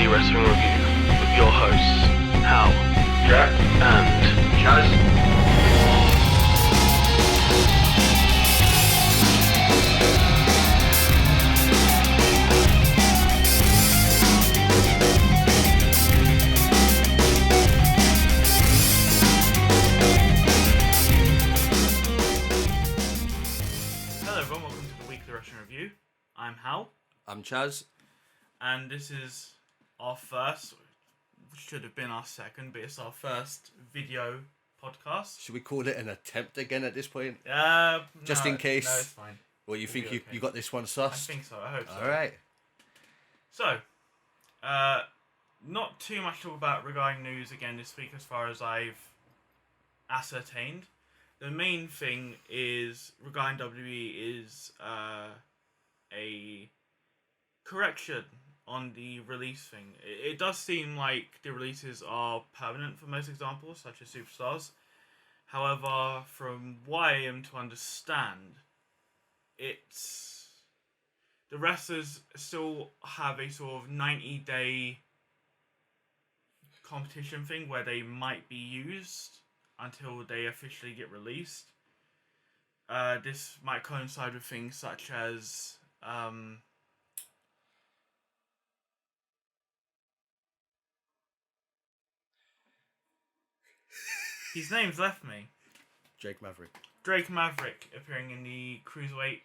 Weekly Wrestling Review with your hosts, Hal, Jack, and Chaz. Hello everyone, welcome to the Weekly Wrestling Review. I'm Hal. I'm Chaz. And this is our first, which should have been our second, but it's our first video podcast. Should we call it an attempt again at this point? Just in case. No, it's fine. Well, you think be you okay. you got this one I sussed? think so, I hope so. Alright. So, not too much to talk about regarding news again this week as far as I've ascertained. The main thing is, regarding WWE, is a correction on the release thing. It does seem like the releases are permanent for most examples, such as Superstars. However, from what I am to understand, it's the wrestlers still have a sort of 90-day competition thing where they might be used until they officially get released. This might coincide with things such as his name's left me. Jake Maverick. Drake Maverick appearing in the Cruiserweight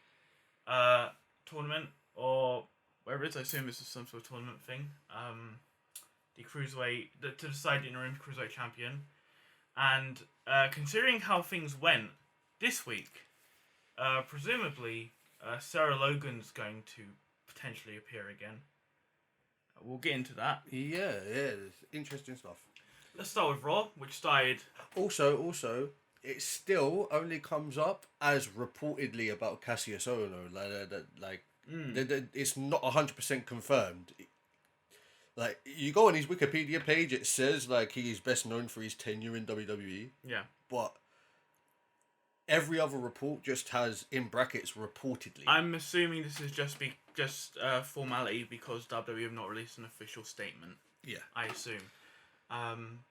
tournament, or wherever it is. I assume this is some sort of tournament thing. The Cruiserweight, to decide the interim Cruiserweight champion. And considering how things went this week, presumably Sarah Logan's going to potentially appear again. We'll get into that. Yeah, it's interesting stuff. Let's start with Raw, which started... Also, it still only comes up as reportedly about Cassius Ohno. It's not 100% confirmed. Like, you go on his Wikipedia page, it says, like, he is best known for his tenure in WWE. Yeah. But every other report just has, in brackets, reportedly. I'm assuming this is just formality because WWE have not released an official statement. Yeah. I assume.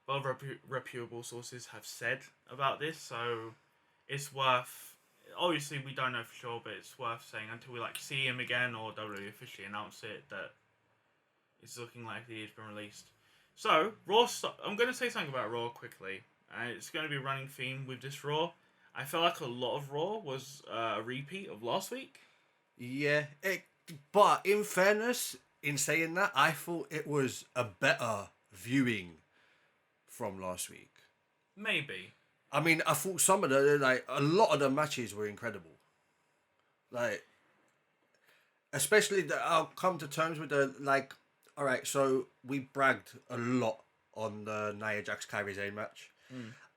But reputable sources have said about this, so it's worth... Obviously, we don't know for sure, but it's worth saying until we, see him again or WWE officially announce it that it's looking like he's been released. So, Raw... I'm going to say something about Raw quickly. It's going to be a running theme with this Raw. I felt like a lot of Raw was a repeat of last week. Yeah, but in fairness, in saying that, I thought it was a better viewing from last week. Maybe. I mean, I thought a lot of the matches were incredible. Especially, I'll come to terms with alright, so we bragged a lot on the Nia Jax-Kairi Sane match.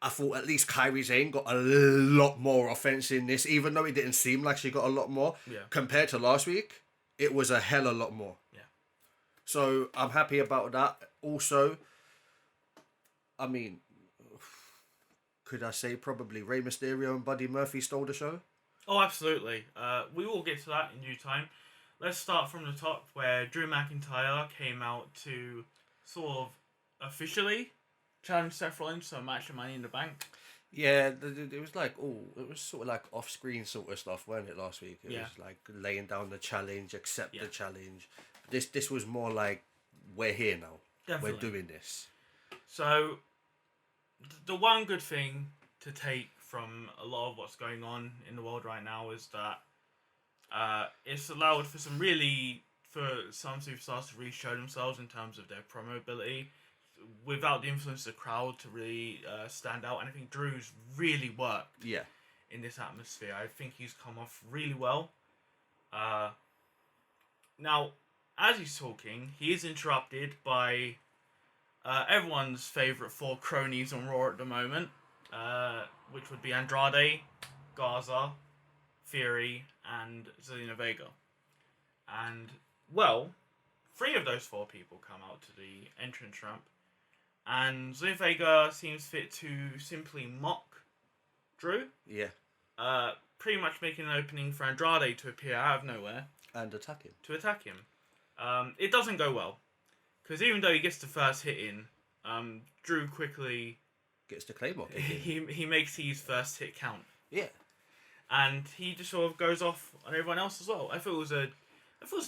I thought at least Kairi Sane got a lot more offense in this, even though it didn't seem like she got a lot more. Yeah. Compared to last week, it was a hell of a lot more. Yeah. So I'm happy about that. Also, I mean, could I say probably Rey Mysterio and Buddy Murphy stole the show? Oh, absolutely. We will get to that in due time. Let's start from the top, where Drew McIntyre came out to sort of officially challenge Seth Rollins to a match of Money in the Bank. Yeah, it was it was sort of like off-screen sort of stuff, wasn't it, last week? It was like laying down the challenge, accept the challenge. This was more like, we're here now. Definitely. We're doing this. So, the one good thing to take from a lot of what's going on in the world right now is that it's allowed for some superstars to really show themselves in terms of their promo ability without the influence of the crowd to really stand out. And I think Drew's really worked in this atmosphere. I think he's come off really well. Now, as he's talking, he is interrupted by everyone's favourite four cronies on Raw at the moment, which would be Andrade, Garza, Theory, and Zelina Vega. And, well, three of those four people come out to the entrance ramp, and Zelina Vega seems fit to simply mock Drew. Yeah. Pretty much making an opening for Andrade to appear out of nowhere. And attack him. To attack him. It doesn't go well. Because even though he gets the first hit in, Drew quickly Gets the Claymore kick in. he makes his first hit count, Yeah. and he just sort of goes off on everyone else as well. I thought it was a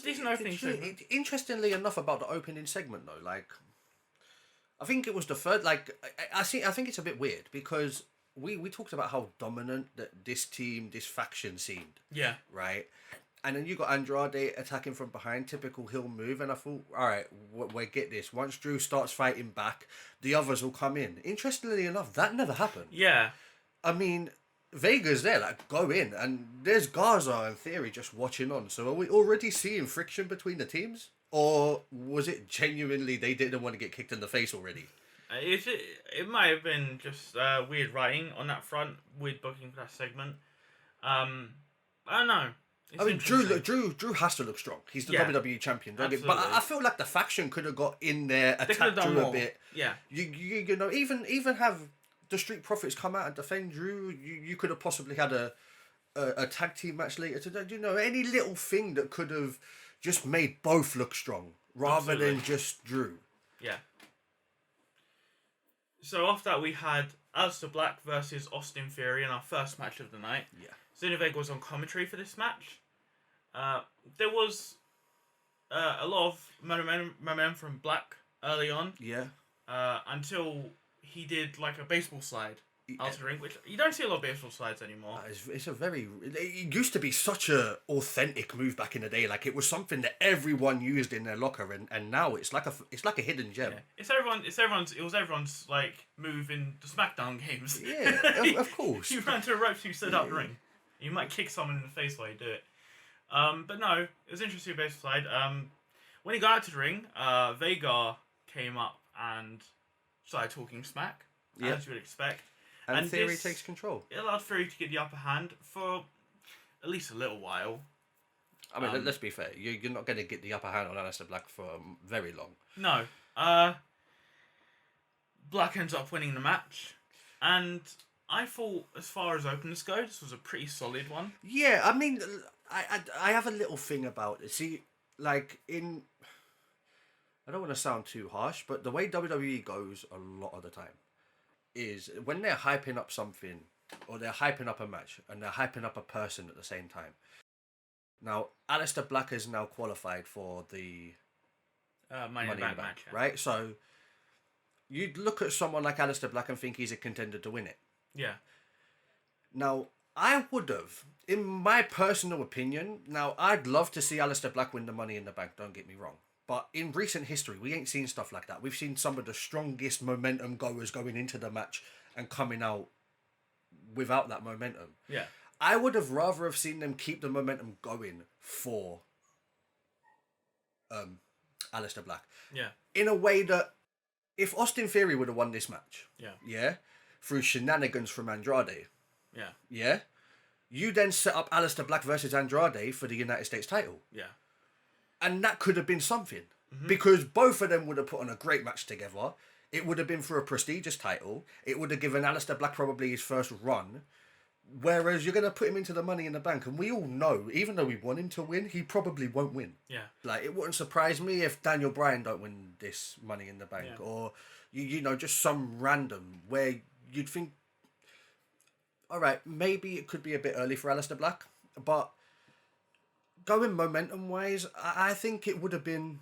decent opening segment. Interestingly enough, about the opening segment though, like, I think it was the third. Like, I think it's a bit weird because we talked about how dominant that this faction seemed. Yeah. Right. And then you got Andrade attacking from behind, typical heel move, and I thought, all right, we get this. Once Drew starts fighting back, the others will come in. Interestingly enough, that never happened. Yeah. I mean, Vega's there, like, go in, and there's Garza in theory just watching on. So are we already seeing friction between the teams? Or was it genuinely they didn't want to get kicked in the face already? It might have been just weird writing on that front, weird booking for that segment. I don't know. I mean, Drew has to look strong. He's the WWE champion, don't get, but I feel like the faction could have got in there, attacked Drew a bit. Yeah. You know, even have the Street Profits come out and defend Drew. You could have possibly had a tag team match later today. You know, any little thing that could have just made both look strong rather than just Drew. Yeah. So after that, we had Aleister Black versus Austin Theory in our first match of the night. Yeah. Zelina Vega was on commentary for this match. There was a lot of momentum from Black early on. Yeah. Until he did like a baseball slide out of the ring, which you don't see a lot of baseball slides anymore. It's a very... It used to be such a authentic move back in the day. Like, it was something that everyone used in their locker, and now it's like a hidden gem. Yeah. It was everyone's like move in the SmackDown games. Yeah, of course. You ran to the ropes, you stood up the ring. You might kick someone in the face while you do it. But no, it was interesting baseball slide. When he got out to the ring, Vega came up and started talking smack, as you would expect. And Theory takes control. It allowed Theory to get the upper hand for at least a little while. I mean, let's be fair. You're not going to get the upper hand on Aleister Black for very long. No. Black ends up winning the match. And I thought, as far as openers go, this was a pretty solid one. Yeah, I mean, I have a little thing about it. See, like, I don't want to sound too harsh, but the way WWE goes a lot of the time is when they're hyping up something, or they're hyping up a match, and they're hyping up a person at the same time. Now, Aleister Black is now qualified for the Money in the Bank match. Yeah. Right? So, you'd look at someone like Aleister Black and think he's a contender to win it. Yeah. Now, I would have, in my personal opinion, now, I'd love to see Aleister Black win the Money in the Bank, don't get me wrong. But in recent history, we ain't seen stuff like that. We've seen some of the strongest momentum goers going into the match and coming out without that momentum. Yeah. I would have rather have seen them keep the momentum going for Aleister Black. Yeah. In a way that if Austin Theory would have won this match, yeah, through shenanigans from Andrade, yeah, you then set up Aleister Black versus Andrade for the United States title. Yeah. And that could have been something. Because both of them would have put on a great match together. It would have been for a prestigious title. It would have given Aleister Black probably his first run. Whereas you're going to put him into the Money in the Bank. And we all know, even though we want him to win, he probably won't win. Yeah. Like, it wouldn't surprise me if Daniel Bryan don't win this Money in the Bank. Yeah. Or, you know, just some random where you'd think, all right, maybe it could be a bit early for Aleister Black. But going momentum-wise, I think it would have been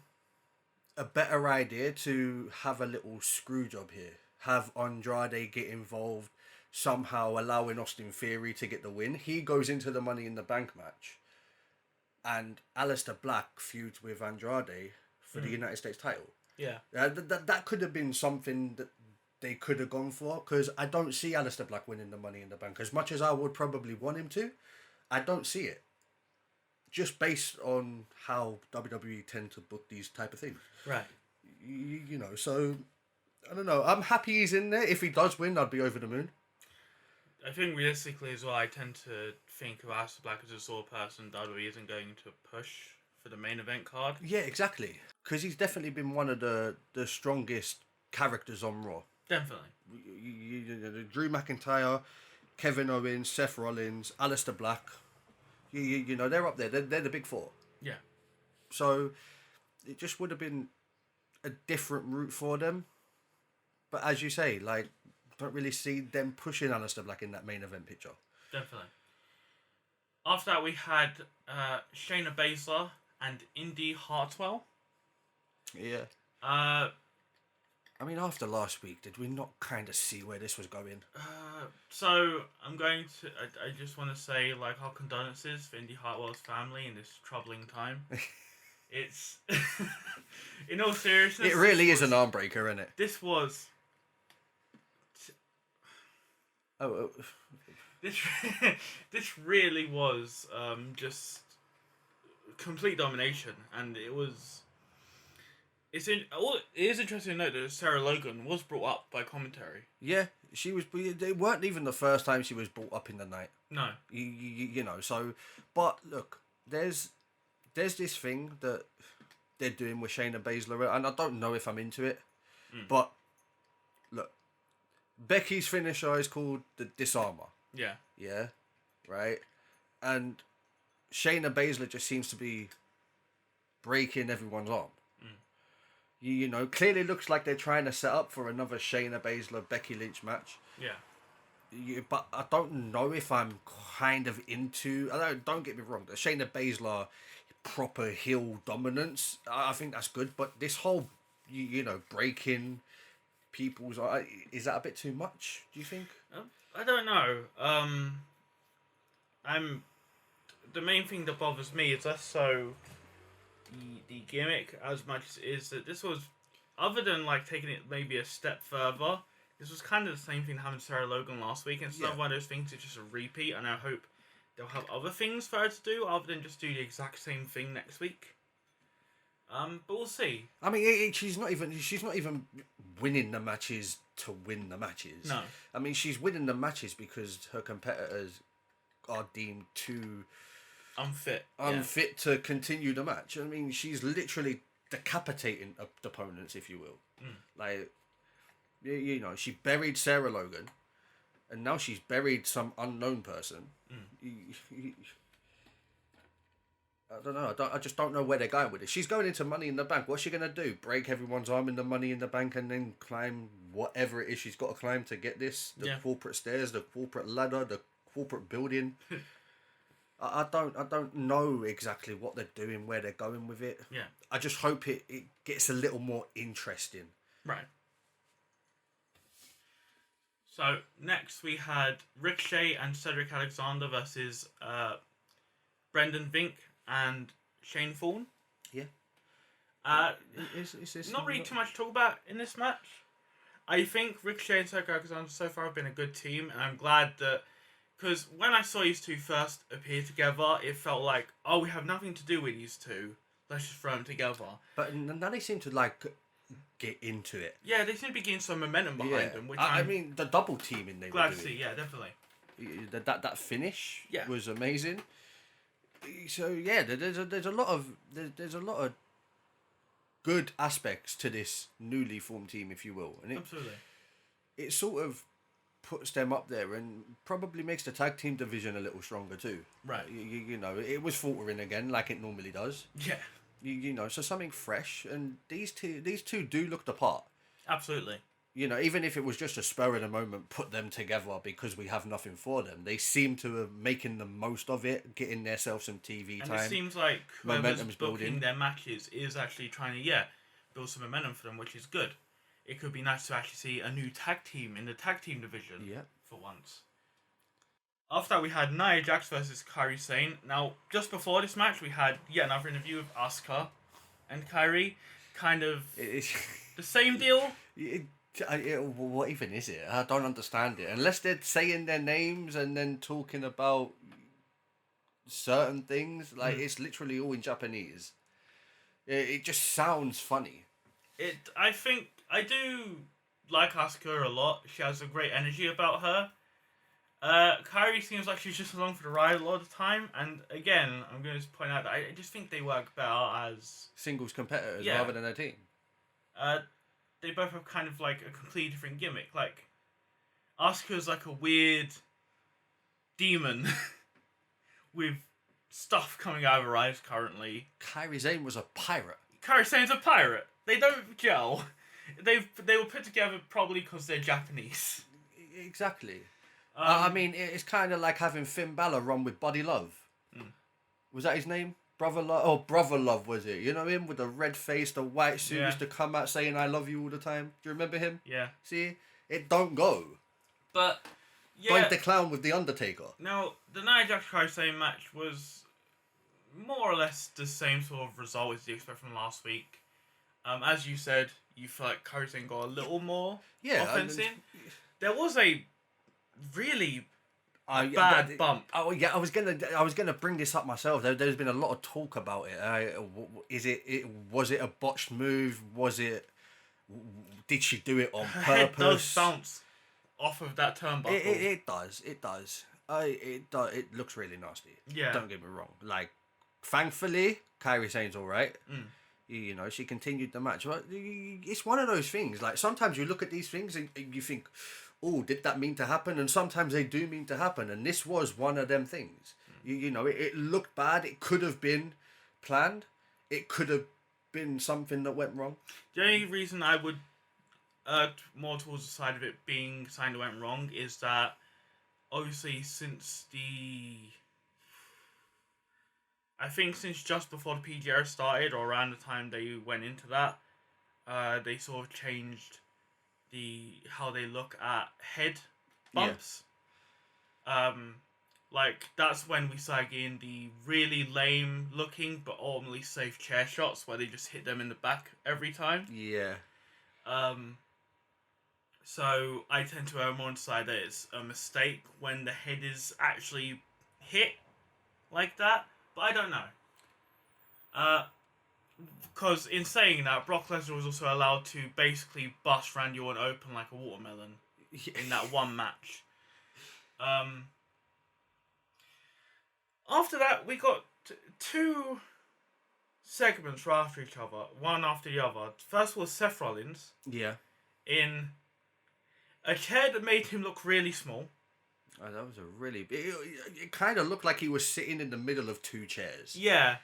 a better idea to have a little screw job here. Have Andrade get involved, somehow allowing Austin Theory to get the win. He goes into the Money in the Bank match, and Aleister Black feuds with Andrade for the United States title. Yeah. That could have been something that they could have gone for, because I don't see Aleister Black winning the Money in the Bank. As much as I would probably want him to, I don't see it. Just based on how WWE tend to book these type of things. Right. You know, so, I don't know. I'm happy he's in there. If he does win, I'd be over the moon. I think realistically as well, I tend to think of Aleister Black as a sort of person WWE isn't going to push for the main event card. Yeah, exactly. Because he's definitely been one of the strongest characters on Raw. Definitely. Drew McIntyre, Kevin Owens, Seth Rollins, Aleister Black. You know, they're up there. They're the big four. Yeah. So, it just would have been a different route for them. But as you say, like, don't really see them pushing Aleister Black in that main event picture. Definitely. After that, we had Shayna Baszler and Indy Hartwell. Yeah. Uh, I mean, after last week, did we not kind of see where this was going? So I'm going to. I just want to say, like, our condolences for Indy Hartwell's family in this troubling time. It's in all seriousness. It really is an arm breaker, isn't it? This was. Oh. This really was just complete domination, and it was. It is interesting to note that Sarah Logan was brought up by commentary. Yeah, she was. It weren't even the first time she was brought up in the night. No. You know, so. But look, there's this thing that they're doing with Shayna Baszler, and I don't know if I'm into it. But, look, Becky's finisher is called the Disarmer. Yeah. Yeah, right? And Shayna Baszler just seems to be breaking everyone's arm. You know, clearly looks like they're trying to set up for another Shayna Baszler Becky Lynch match. Yeah. But I don't know if I'm kind of into. Don't get me wrong. The Shayna Baszler proper heel dominance, I think that's good. But this whole, you know, breaking people's, is that a bit too much? Do you think? I don't know. The main thing that bothers me is less so the gimmick as much as is that this was, other than like taking it maybe a step further, this was kind of the same thing that happened to Sarah Logan last week, and it's not one of those things that's just a repeat, and I hope they'll have other things for her to do other than just do the exact same thing next week. But we'll see. I mean, she's not even winning the matches to win the matches. No. I mean, she's winning the matches because her competitors are deemed too unfit to continue the match. I mean, she's literally decapitating opponents, if you will. Like, you know, she buried Sarah Logan, and now she's buried some unknown person. I don't know. I just don't know where they're going with it. She's going into Money in the Bank. What's she going to do? Break everyone's arm in the Money in the Bank and then climb whatever it is she's got to climb to get this? The corporate stairs, the corporate ladder, the corporate building. I don't know exactly what they're doing, where they're going with it. Yeah. I just hope it gets a little more interesting. Right. So, next we had Ricochet and Cedric Alexander versus Brendan Vink and Shane Thorne. Yeah. It's not really too much to talk about in this match. I think Ricochet and Cedric Alexander so far have been a good team, and I'm glad that, because when I saw these two first appear together, it felt like, oh, we have nothing to do with these two. Let's just throw them together. But now they seem to, like, get into it. Yeah, they seem to be getting some momentum behind them. Which I mean, the double teaming they glad were to doing. see. Yeah, definitely. That finish was amazing. So yeah, there's a lot of good aspects to this newly formed team, if you will, and absolutely, it sort of puts them up there and probably makes the tag team division a little stronger too. Right. You know, it was faltering again like it normally does. Yeah. You know, so something fresh, and these two do look the part. Absolutely. You know, even if it was just a spur of the moment, put them together because we have nothing for them. They seem to have making the most of it, getting themselves some TV time. And it seems like whoever's Momentum's booking building. their matches is actually trying to, build some momentum for them, which is good. It could be nice to actually see a new tag team in the tag team division for once. After that, we had Nia Jax versus Kairi Sane. Now, just before this match, we had yet another interview with Asuka and Kairi. Kind of the same deal. What even is it? I don't understand it. Unless they're saying their names and then talking about certain things. Like, it's literally all in Japanese. It just sounds funny. I think I do like Asuka a lot. She has a great energy about her. Kairi seems like she's just along for the ride a lot of the time, and again, I'm going to point out that I just think they work better as singles competitors rather than a team. They both have kind of like a completely different gimmick. Like, Asuka's like a weird demon with stuff coming out of her eyes currently. Kairi Sane was a pirate. Kairi Sane's a pirate. They don't gel. They were put together probably because they're Japanese. Exactly. I mean, it's kind of like having Finn Balor run with Buddy Love. Was that his name? Brother Love? Oh, Brother Love was it? You know him with the red face, the white suit, used to come out saying "I love you" all the time. Do you remember him? Yeah. See, it don't go. But Like the clown with the Undertaker. Now, the Nia Jax Kairi Sane match was more or less the same sort of result as you expect from last week. As you said, you feel like Kairi Sane got a little more offense in. There was a really bad bump. Oh yeah, I was gonna bring this up myself. There's been a lot of talk about it. Was it a botched move? Did she do it on purpose? Head does bounce off of that turnbuckle. It does. It looks really nasty. Yeah. Don't get me wrong. Like, thankfully, Kairi Sane's all right. You know, she continued the match. But it's one of those things. Like, sometimes you look at these things and you think, oh, did that mean to happen? And sometimes they do mean to happen. And this was one of them things. You know, it looked bad. It could have been planned. It could have been something that went wrong. The only reason I would more towards the side of it being something that went wrong is that obviously since just before the PGR started or around the time they went into that, they sort of changed how they look at head bumps. Like, that's when we started getting the really lame looking but ultimately safe chair shots where they just hit them in the back every time. Yeah. So I tend to err more on the side that it's a mistake when the head is actually hit like that, but I don't know. Because in saying that, Brock Lesnar was also allowed to basically bust Randy Orton open like a watermelon in that one match. After that, we got two segments right after each other, one after the other. First was Seth Rollins. Yeah. In a chair that made him look really small. Oh, that was a really... It kind of looked like he was sitting in the middle of two chairs. Yeah.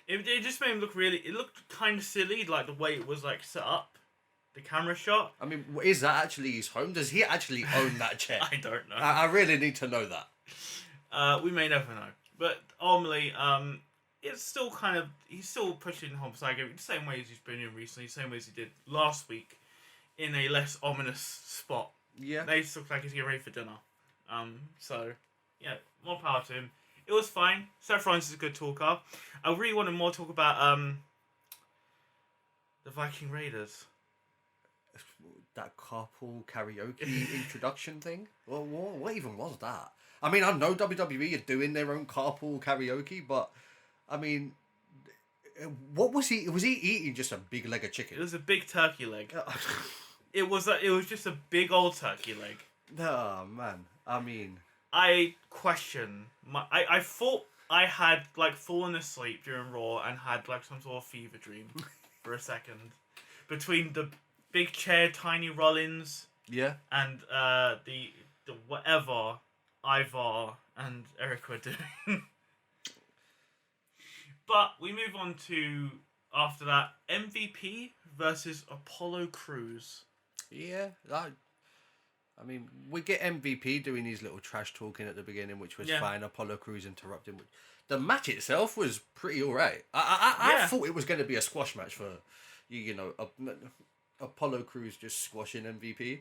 It just made him look really... It looked kind of silly, like the way it was like set up. The camera shot. I mean, is that actually his home? Does he actually own that chair? I don't know. I really need to know that. We may never know. But ultimately, it's still kind of... He's still pushing Homicide the same way as he's been in recently, the same way as he did last week, in a less ominous spot. Yeah. They just look like he's getting ready for dinner. So, yeah, more power to him. It was fine. Seth Rollins is a good talker. I really want to more talk about the Viking Raiders. That carpool karaoke introduction thing? Well, what even was that? I mean, I know WWE are doing their own carpool karaoke, but, I mean, what was he... Was he eating just a big leg of chicken? It was a big turkey leg. It was just a big old turkey leg. Oh, man. I mean... I question... I thought I had, like, fallen asleep during Raw and had, like, some sort of fever dream for a second. Between the big chair, Tiny Rollins... Yeah. And the whatever Ivar and Eric were doing. But we move on to, after that, MVP versus Apollo Crews. Yeah, I mean, we get MVP doing his little trash talking at the beginning, which was fine. Apollo Crews interrupting. The match itself was pretty alright. I thought it was going to be a squash match for, you know, Apollo Crews just squashing MVP.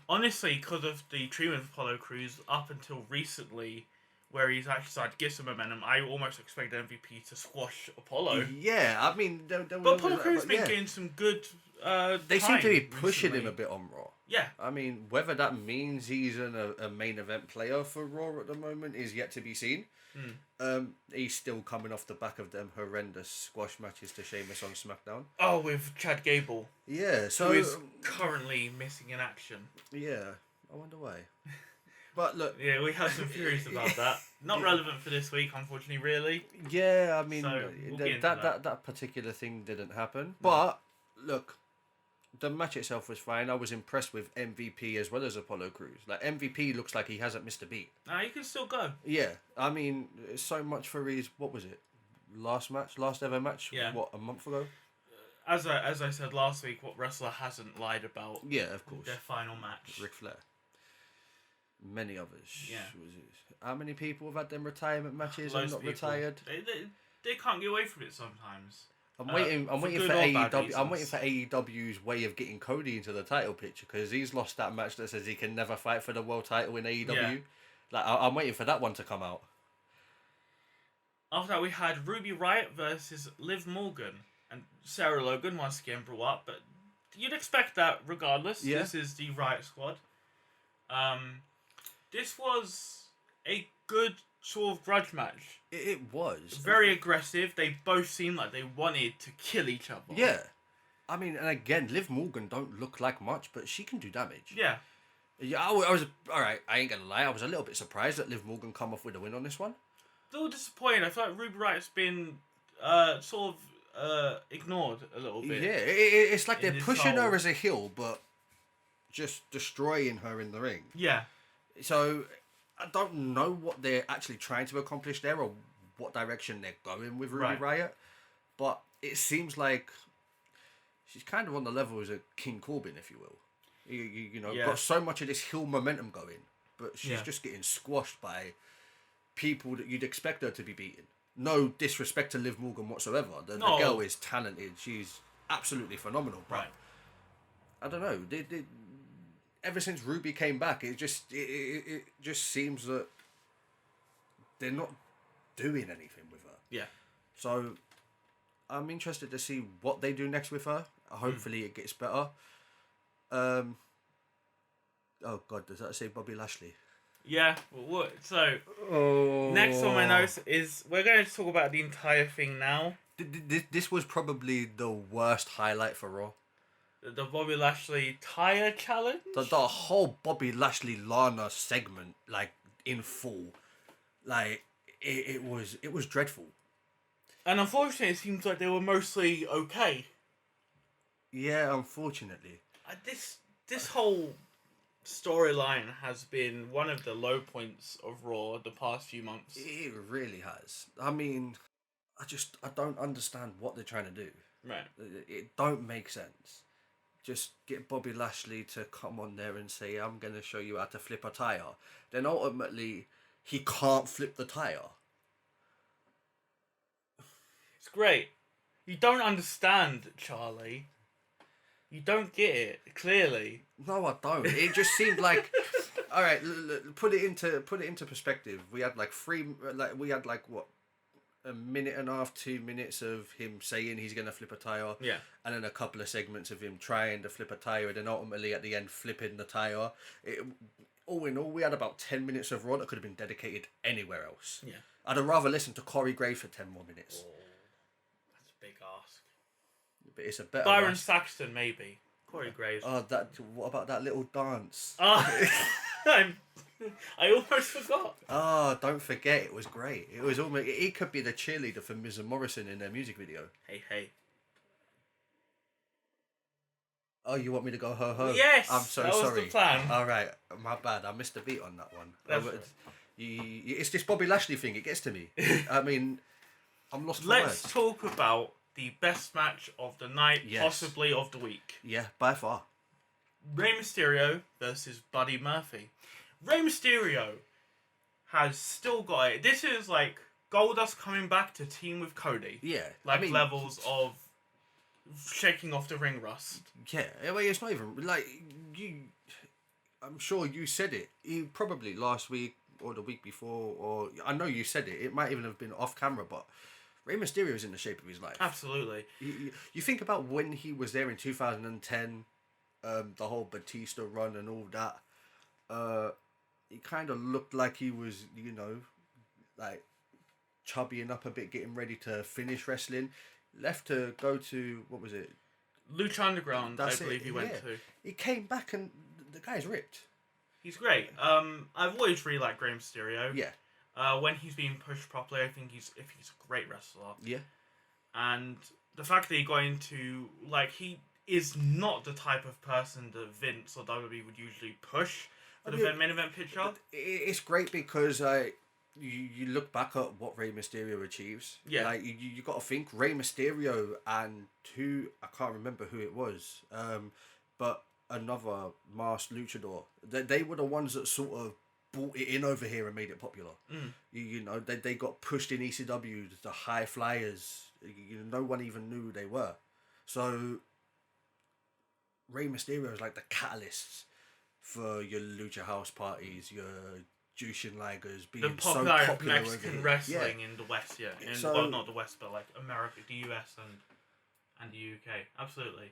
Honestly, because of the treatment of Apollo Crews up until recently, where he's actually started to get some momentum, I almost expect MVP to squash Apollo. Yeah, I mean... But Apollo Crews has been getting some good they seem to be pushing him a bit on Raw. Yeah. I mean, whether that means he's a main event player for Raw at the moment is yet to be seen. He's still coming off the back of them horrendous squash matches to Sheamus on SmackDown. Oh, with Chad Gable. Yeah, so... Who is currently missing in action. Yeah, I wonder why. But look... Yeah, we have some theories about that. Not relevant for this week, unfortunately, really. Yeah, I mean, so that particular thing didn't happen. No. But, look, the match itself was fine. I was impressed with MVP as well as Apollo Crews. Like, MVP looks like he hasn't missed a beat. Nah, he can still go. Yeah, I mean, so much for his... What was it? last ever match. Yeah. What, a month ago? As I said last week, what wrestler hasn't lied about? Yeah, of course. Their final match. Ric Flair. Many others. Yeah. How many people have had them retirement matches Loads and of not people. retired? They can't get away from it sometimes. I'm waiting for good or bad AEW. I'm waiting reasons. for AEW's way of getting Cody into the title picture because he's lost that match that says he can never fight for the world title in AEW. Yeah. Like I'm waiting for that one to come out. After that, we had Ruby Riott versus Liv Morgan, and Sarah Logan once again brought up, but you'd expect that regardless. Yeah. This is the Riott Squad. This was a good sort of grudge match. It was Very aggressive. They both seemed like they wanted to kill each other. Yeah, I mean, and again, Liv Morgan don't look like much, but she can do damage. Yeah. Yeah, I was all right. I ain't gonna lie. I was a little bit surprised that Liv Morgan come off with a win on this one. A little disappointed. I feel like Ruby Riott's been sort of ignored a little bit. Yeah, it's like in they're this pushing whole- her as a heel, but just destroying her in the ring. Yeah. So I don't know what they're actually trying to accomplish there or what direction they're going with Ruby Riott, but it seems like she's kind of on the level as a King Corbin, if you will. You know, got so much of this heel momentum going, but she's just getting squashed by people that you'd expect her to be beating. No disrespect to Liv Morgan whatsoever. The girl is talented. She's absolutely phenomenal. But Right. I don't know. Ever since Ruby came back, it just seems that they're not doing anything with her. Yeah. So I'm interested to see what they do next with her. Hopefully it gets better. Oh God, does that say Bobby Lashley? Yeah. Well, so next on my notes is we're going to talk about the entire thing now. This was probably the worst highlight for Raw. The Bobby Lashley tire challenge. The whole Bobby Lashley Lana segment, like in full, like it was dreadful. And unfortunately, it seems like they were mostly okay. Yeah, unfortunately. This whole storyline has been one of the low points of Raw the past few months. It really has. I mean, I don't understand what they're trying to do. Right. It don't make sense. Just get Bobby Lashley to come on there and say, I'm going to show you how to flip a tyre. Then ultimately, he can't flip the tyre. It's great. You don't understand, Charlie. You don't get it, clearly. No, I don't. It just seemed like... All right, put it into perspective. We had like what? A minute and a half, 2 minutes of him saying he's going to flip a tyre. Yeah. And then a couple of segments of him trying to flip a tyre and then ultimately at the end flipping the tyre. All in all, we had about 10 minutes of Raw that could have been dedicated anywhere else. Yeah. I'd have rather listened to Corey Graves for 10 more minutes. Oh, that's a big ask. But it's a better Byron ask. Saxton, maybe. Corey Graves. Oh, what about that little dance? I almost forgot. Oh, don't forget, it was great. It was almost... He could be the cheerleader for Miz and Morrison in their music video. Hey. Oh, you want me to go ho-ho? Yes, I'm so that was sorry. the plan. All right, my bad. I missed the beat on that one. That's right. It's this Bobby Lashley thing. It gets to me. I mean, I'm lost for Let's words. talk about the best match of the night, Yes. possibly of the week. Yeah, by far. Rey Mysterio versus Buddy Murphy. Rey Mysterio has still got it. This is like Goldust coming back to team with Cody. Yeah. Like I mean, levels of shaking off the ring rust. Yeah, well, it's not even like you. I'm sure you said it. You probably last week or the week before, or I know you said it. It might even have been off camera, but Rey Mysterio is in the shape of his life. Absolutely. You think about when he was there in 2010, the whole Batista run and all that. He kind of looked like he was, like chubbying up a bit, getting ready to finish wrestling. Left to go to, what was it? Lucha Underground, That's I believe it, he went yeah. to. He came back and the guy's ripped. He's great. I've always really liked Rey Mysterio. Yeah. When he's being pushed properly, I think he's a great wrestler. Yeah. And the fact that he got into, he is not the type of person that Vince or WWE would usually push for the main event picture. It's great because you look back at what Rey Mysterio achieves. Yeah. Like you got to think Rey Mysterio and I can't remember who it was. But another masked luchador. They were the ones that sort of brought it in over here and made it popular. You know, they got pushed in ECW, the high flyers. No one even knew who they were. So Rey Mysterio is like the catalyst for your lucha house parties, your Jushin Ligers being The so popularity popular of over Mexican here. wrestling in the West, yeah. So- Well, not the West, but like America, the US, and the UK. Absolutely.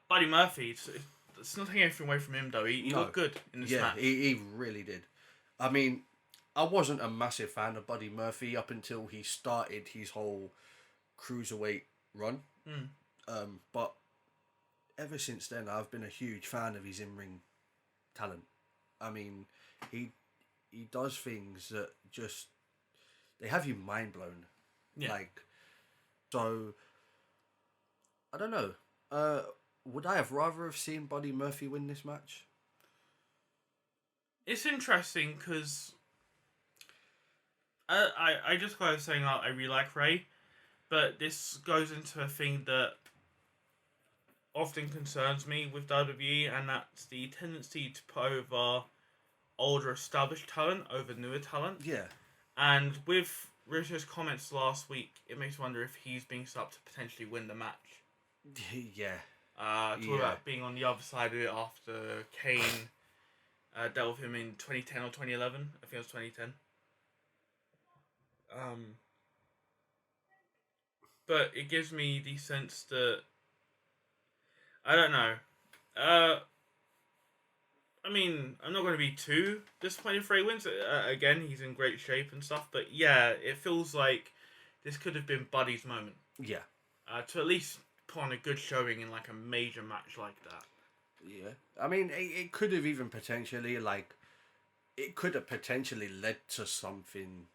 Buddy Murphy, it's not taking anything away from him, though. He No. looked good in this Yeah, match. he really did. I mean, I wasn't a massive fan of Buddy Murphy up until he started his whole cruiserweight run. But ever since then, I've been a huge fan of his in-ring talent. I mean, he does things that just they have you mind blown. Yeah. Like, so I don't know. Would I have rather have seen Buddy Murphy win this match? It's interesting because I just got saying I really like Ray, but this goes into a thing that often concerns me with WWE, and that's the tendency to put over older established talent over newer talent. Yeah. And with Richard's comments last week, it makes me wonder if he's being set up to potentially win the match. Yeah. Talk Yeah. about being on the other side of it after Kane dealt with him in 2010 or 2011. I think it was 2010. But it gives me the sense that I don't know. I mean, I'm not going to be too disappointed if Ray wins. Again, he's in great shape and stuff. But yeah, it feels like this could have been Buddy's moment. Yeah. To at least put on a good showing in like a major match like that. Yeah. I mean, it could have even potentially, like, it could have potentially led to something,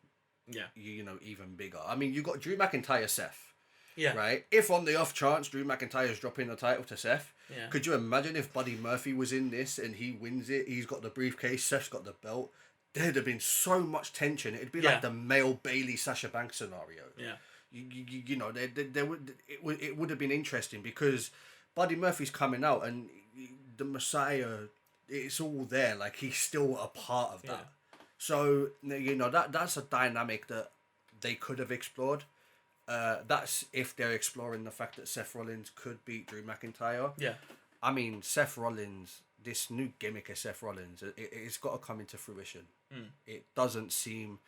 Yeah. you know, even bigger. I mean, you got Drew McIntyre, Seth. Yeah. Right? If on the off chance Drew McIntyre's dropping the title to Seth, Yeah. could you imagine if Buddy Murphy was in this and he wins it? He's got the briefcase, Seth's got the belt. There'd have been so much tension. It'd be Yeah. like the male Bailey Sasha Banks scenario. Yeah. You know, there would have been interesting because Buddy Murphy's coming out and the Messiah, it's all there. Like, he's still a part of that. Yeah. So, you know, that's a dynamic that they could have explored. That's if they're exploring the fact that Seth Rollins could beat Drew McIntyre. Yeah. I mean, Seth Rollins, this new gimmick of Seth Rollins, it's got to come into fruition. It doesn't seem...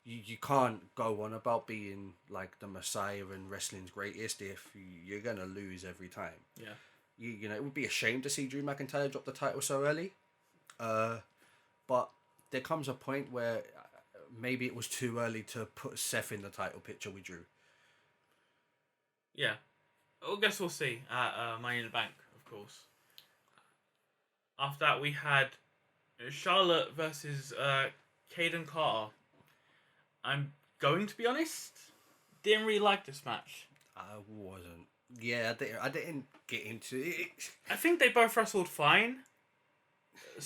You can't go on about being like the Messiah and wrestling's greatest if you're going to lose every time. Yeah. You know, it would be a shame to see Drew McIntyre drop the title so early. But there comes a point where maybe it was too early to put Seth in the title picture with Drew. Yeah. I guess we'll see at Money in the Bank, of course. After that, we had Charlotte versus Kaden Carter. I'm going to be honest, didn't really like this match. I wasn't. Yeah, I didn't get into it. I think they both wrestled fine.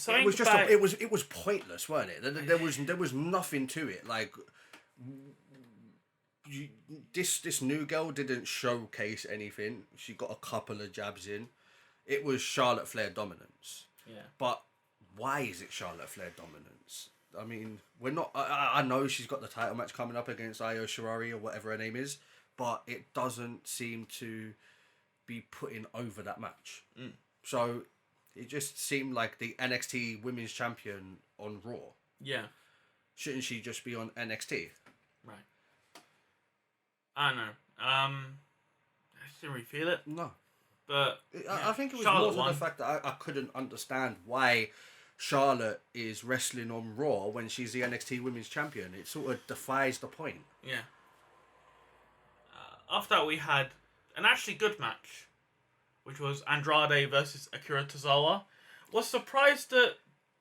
It was just it was pointless, weren't it? There was nothing to it. Like, this new girl didn't showcase anything. She got a couple of jabs in. It was Charlotte Flair dominance. Yeah. But why is it Charlotte Flair dominance? I mean, we're not... I know she's got the title match coming up against Io Shirai or whatever her name is, but it doesn't seem to be putting over that match. So it just seemed like the NXT Women's Champion on Raw. Yeah. Shouldn't she just be on NXT? Right. I don't know. I just didn't really feel it. No. But I think it was Charlotte more won. the fact that I couldn't understand why Charlotte is wrestling on Raw when she's the NXT Women's Champion. It sort of defies the point. Yeah. After that, we had an actually good match, which was Andrade versus Akira Tozawa. Was surprised that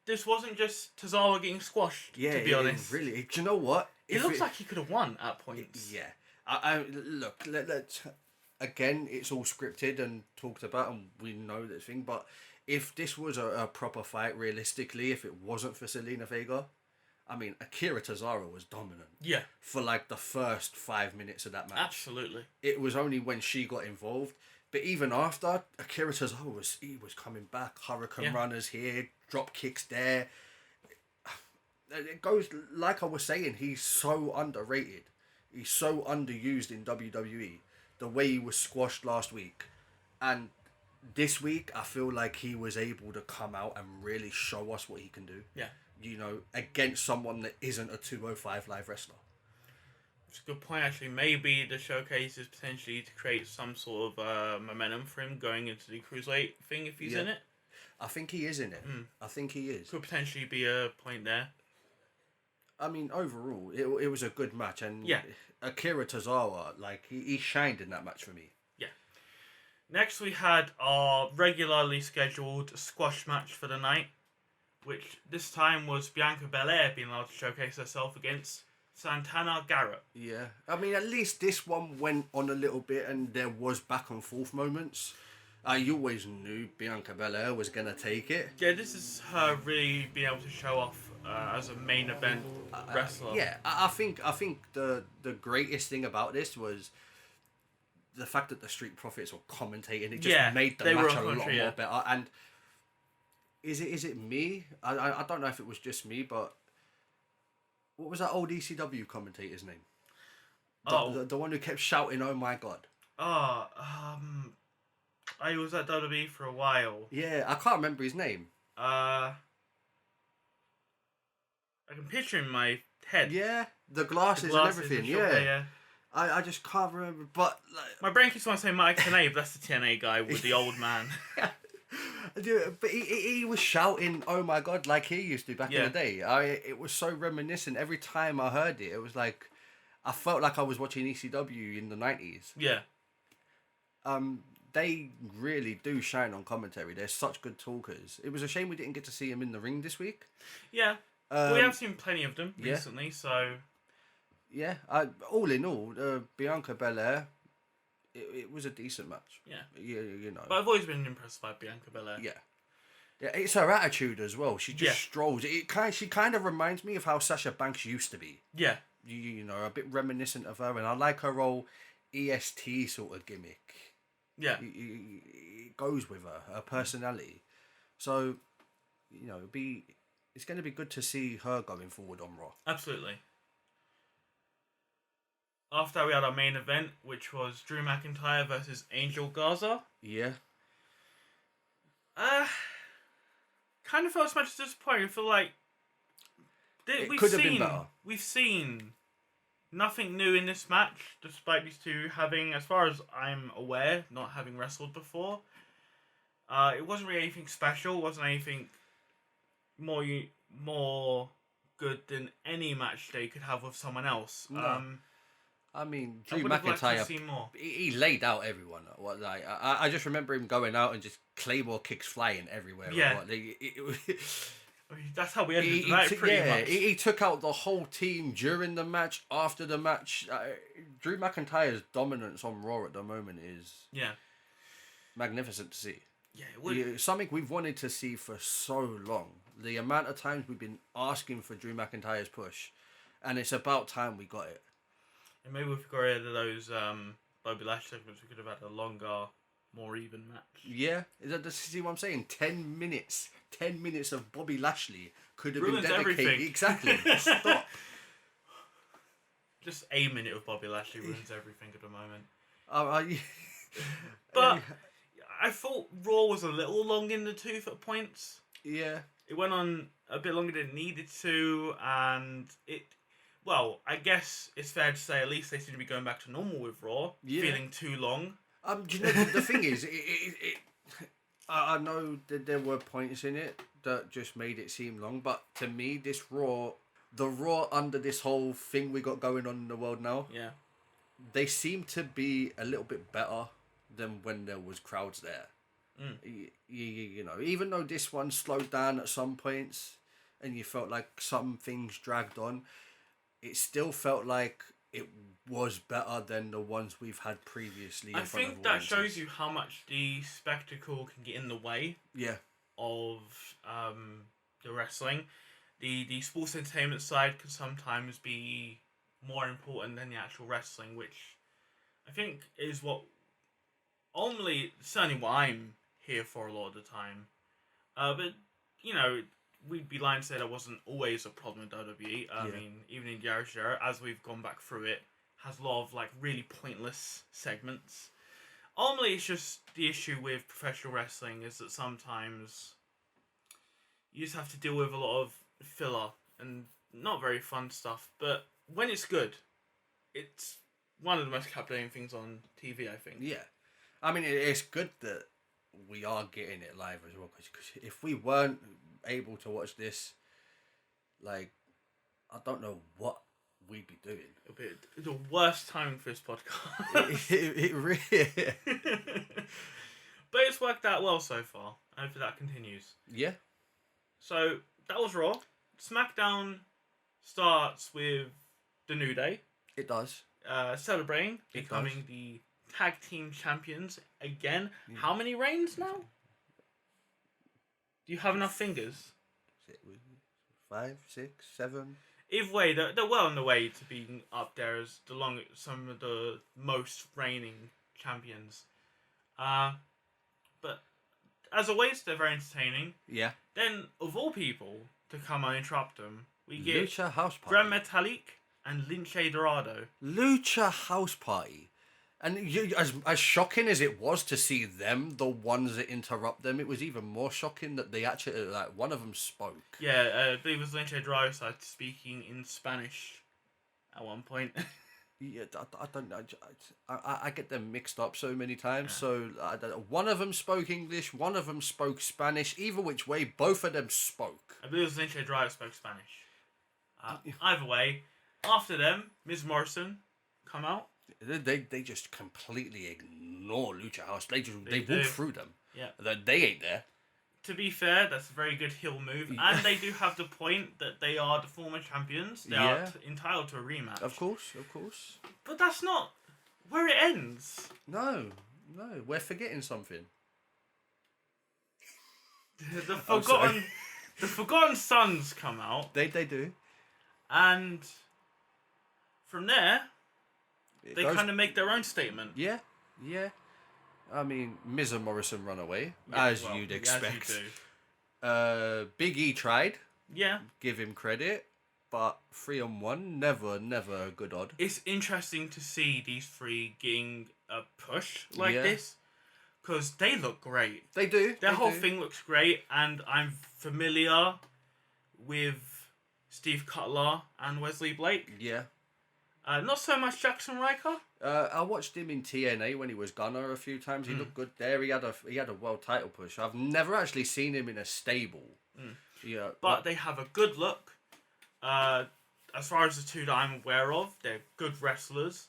this wasn't just Tozawa getting squashed, to be honest. Really. Do you know what? It looks like he could have won at points. Yeah. I look, let's... Again, it's all scripted and talked about, and we know this thing, but if this was a proper fight, realistically, if it wasn't for Selena Vega, I mean, Akira Tozawa was dominant. Yeah. For like the first 5 minutes of that match. Absolutely. It was only when she got involved. But even after, Akira Tozawa was coming back. Hurricane runners here, drop kicks there. It goes, like I was saying, he's so underrated. He's so underused in WWE. The way he was squashed last week. And this week, I feel like he was able to come out and really show us what he can do. Yeah. You know, against someone that isn't a 205 live wrestler. It's a good point, actually. Maybe the showcase is potentially to create some sort of momentum for him going into the cruiserweight thing if he's in it. I think he is in it. I think he is. Could potentially be a point there. I mean, overall, it was a good match. And Akira Tozawa, like, he shined in that match for me. Yeah. Next, we had our regularly scheduled squash match for the night, which this time was Bianca Belair being allowed to showcase herself against Santana Garrett. Yeah. I mean, at least this one went on a little bit and there was back and forth moments. You always knew Bianca Belair was going to take it. Yeah, this is her really being able to show off as a main event wrestler. I think the greatest thing about this was the fact that the Street Profits were commentating. It just made the match a lot more better. And is it me? I don't know if it was just me, but what was that old ECW commentator's name? The one who kept shouting, "Oh my god!" I was at WWE for a while. Yeah, I can't remember his name. I can picture in my head. Yeah, the glasses and everything. Yeah. I just can't remember, but like, my brain keeps wanting to say Mike TNA, but that's the TNA guy with the old man. But he was shouting, "Oh my god," like he used to back in the day. It was so reminiscent. Every time I heard it, it was like I felt like I was watching ECW in the 90s. Yeah. They really do shine on commentary. They're such good talkers. It was a shame we didn't get to see him in the ring this week. Yeah. We have seen plenty of them recently, so... Yeah, all in all, Bianca Belair, it was a decent match. Yeah. You know. But I've always been impressed by Bianca Belair. Yeah. Yeah, it's her attitude as well. She just strolls. She kind of reminds me of how Sasha Banks used to be. Yeah. You know, a bit reminiscent of her, and I like her old EST sort of gimmick. Yeah. It goes with her personality. So, you know, it's going to be good to see her going forward on Raw. Absolutely. After that, we had our main event, which was Drew McIntyre versus Angel Garza. Yeah. Kind of felt as much disappointing. I feel like it could have been better. We've seen nothing new in this match, despite these two having, as far as I'm aware, not having wrestled before. It wasn't really anything special. It wasn't anything more good than any match they could have with someone else. No. I mean, Drew McIntyre, McIntyre, he laid out everyone. I just remember him going out and just Claymore kicks flying everywhere. Yeah. That's how we ended the night, pretty much. He took out the whole team during the match, after the match. Drew McIntyre's dominance on Raw at the moment is magnificent to see. Yeah, it would. Something we've wanted to see for so long. The amount of times we've been asking for Drew McIntyre's push, and it's about time we got it. And maybe if we got rid of those Bobby Lashley segments, we could have had a longer, more even match. Yeah, see what I'm saying? 10 minutes. 10 minutes of Bobby Lashley could have Ruins been dedicated. everything. Exactly. Stop. Just a minute of Bobby Lashley ruins everything at the moment. But I thought Raw was a little long in the tooth at points. Yeah. It went on a bit longer than it needed to, and well, I guess it's fair to say at least they seem to be going back to normal with Raw, feeling too long. Do you know, the thing is, I know that there were points in it that just made it seem long, but to me, the Raw under this whole thing we got going on in the world now, they seem to be a little bit better than when there was crowds there. You know, even though this one slowed down at some points and you felt like some things dragged on, it still felt like it was better than the ones we've had previously. I think that shows you how much the spectacle can get in the way of the wrestling. the sports entertainment side can sometimes be more important than the actual wrestling, which I think is what ultimately, certainly what I'm here for a lot of the time. But, you know, we'd be lying to say that wasn't always a problem with WWE. I mean, even in the Irish era, as we've gone back through it, has a lot of, like, really pointless segments. Ultimately, it's just the issue with professional wrestling is that sometimes you just have to deal with a lot of filler and not very fun stuff. But when it's good, it's one of the most captivating things on TV, I think. Yeah. I mean, it's good that we are getting it live as well, because if we weren't able to watch this, like, I don't know what we'd be doing. It'll be the worst time for this podcast. it really... But it's worked out well so far. I hope that continues. Yeah. So, that was Raw. SmackDown starts with the New Day. It does. Celebrating becoming the tag team champions again. Yeah. How many reigns now? Do you have enough fingers? 5, 6, 7. Either way, they're well on the way to being up there as some of the most reigning champions. But as always, they're very entertaining. Yeah. Then, of all people to come and interrupt them, we get Lucha House Party. Gran Metalik and Lince Dorado. Lucha House Party. And as shocking as it was to see them, the ones that interrupt them, it was even more shocking that they actually, like, one of them spoke. Yeah, I believe it was Lince Dorado started speaking in Spanish at one point. Yeah, I don't know. I get them mixed up so many times. So one of them spoke English, one of them spoke Spanish. Either which way, both of them spoke. I believe it was Lince Dorado spoke Spanish. Either way, after them, Ms. Morrison come out. They just completely ignore Lucha House. They do. walk through them. Yeah. They ain't there. To be fair, that's a very good heel move, and they do have the point that they are the former champions. They are entitled to a rematch. Of course. But that's not where it ends. No, we're forgetting something. The Forgotten Sons come out. They do. And from there, they kind of make their own statement. Yeah. I mean, Miz and Morrison run away, as you'd expect. As you do. Big E tried. Yeah. Give him credit, but 3-on-1, never a good odd. It's interesting to see these three getting a push like this, because they look great. They do. Their whole thing looks great, and I'm familiar with Steve Cutler and Wesley Blake. Yeah. Not so much Jackson Riker. I watched him in TNA when he was Gunner a few times. He looked good there. He had a world title push. I've never actually seen him in a stable. Yeah, but they have a good look. As far as the two that I'm aware of, they're good wrestlers.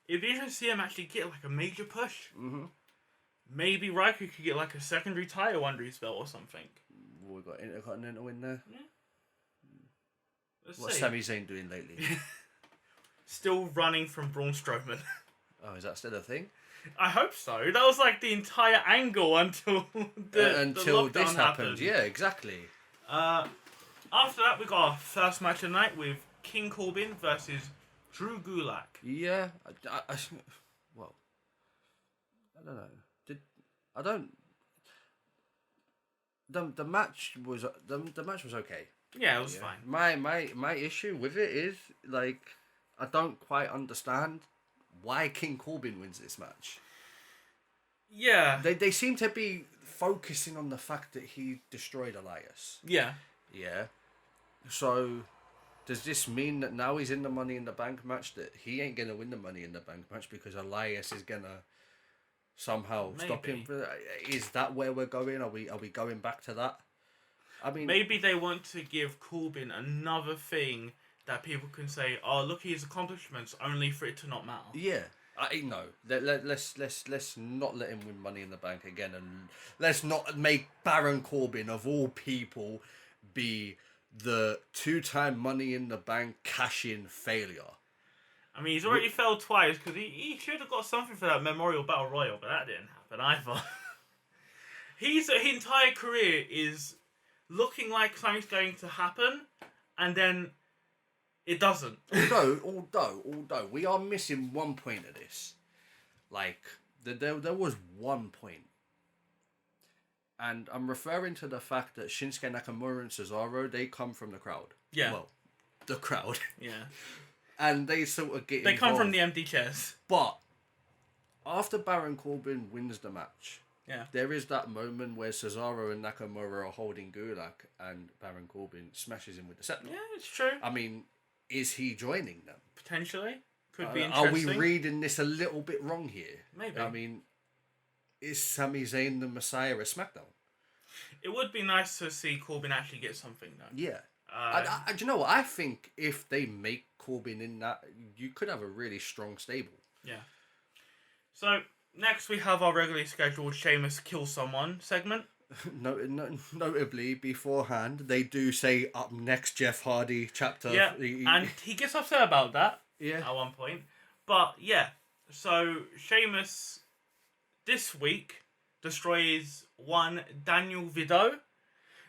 It'd be interesting to see him actually get like a major push. Mm-hmm. Maybe Riker could get like a secondary title under his belt or something. We got Intercontinental in there. Yeah. What's Sami Zayn doing lately? Still running from Braun Strowman. Oh, is that still a thing? I hope so. That was like the entire angle until until the this happened. happened. Yeah, exactly. After that, we got our first match of the night with King Corbin versus Drew Gulak. Yeah, well, I don't know. The match was okay. Yeah, it was fine. My issue with it is, like, I don't quite understand why King Corbin wins this match. Yeah. They seem to be focusing on the fact that he destroyed Elias. Yeah. Yeah. So, does this mean that now he's in the Money in the Bank match that he ain't going to win the Money in the Bank match because Elias is going to somehow stop him? Is that where we're going? Are we going back to that? I mean, maybe they want to give Corbin another thing that people can say, "Oh, look at his accomplishments," only for it to not matter. Yeah, no. Let's not let him win Money in the Bank again, and let's not make Baron Corbin of all people be the 2-time Money in the Bank cash-in failure. I mean, he's already failed twice because he should have got something for that Memorial Battle Royal, but that didn't happen either. His entire career is looking like something's going to happen, and then it doesn't. Although we are missing one point of this. Like, there was one point. And I'm referring to the fact that Shinsuke Nakamura and Cesaro, they come from the crowd. Yeah. Well, the crowd. Yeah. And they sort of get They involved. come from the empty chairs. But after Baron Corbin wins the match, Yeah. there is that moment where Cesaro and Nakamura are holding Gulak and Baron Corbin smashes him with the scepter. Yeah, it's true. I mean, is he joining them? Potentially. Could be Are interesting. we reading this a little bit wrong here? Maybe. I mean, is Sami Zayn the Messiah of SmackDown? It would be nice to see Corbin actually get something, though. Yeah. Do you know what? I think if they make Corbin in that, you could have a really strong stable. Yeah. So, next we have our regularly scheduled Sheamus Kill Someone segment. Notably, beforehand, they do say up next Jeff Hardy chapter. Yeah, and he gets upset about that Yeah. at one point. But, yeah, so Sheamus this week destroys one Daniel Vidot.